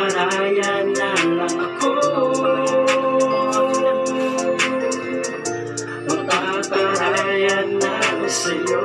Magpaparaya na lang ako. Magpaparaya na lang sa'yo.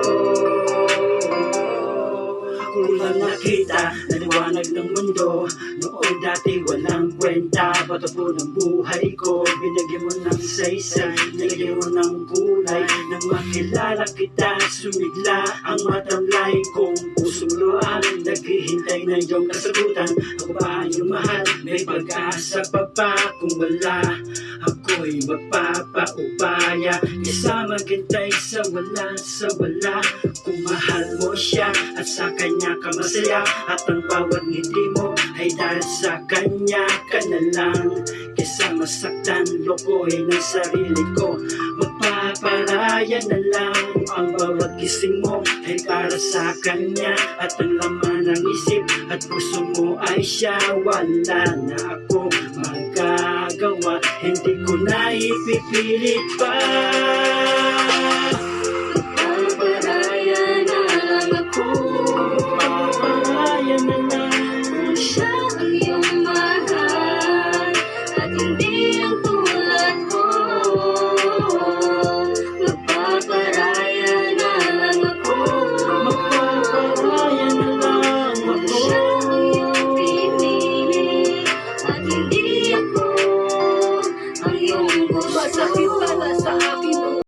Kulang nakita, naliwanag ng mundo. Noon dati walang kwenta, patapon ang buhay ko. Binigyan mo ng saysay, nilagyan mo ng kulay. Nang makilala kita, sumigla ang matamlay kong puso mo ang naghihintay na iyong kasagutan. Ako ba yung mahal? May pag-asa pa ba? Kung wala, ako'y magpapaubaya. Kaysa maghintay sa wala, kung mahal mo siya at sa kanya ka masaya, at ang bawat ngiti mo ay dahil sa kanya ka na lang. Kaysa masaktan, lokohin ang sarili ko, magpaparaya na lang. Ang bawat gising mo ay para sa kanya, at ang laman ng isip at puso mo ay siya. Wala na akong magagawa, hindi ko na ipipilit pa. Magpaparaya na lang ako.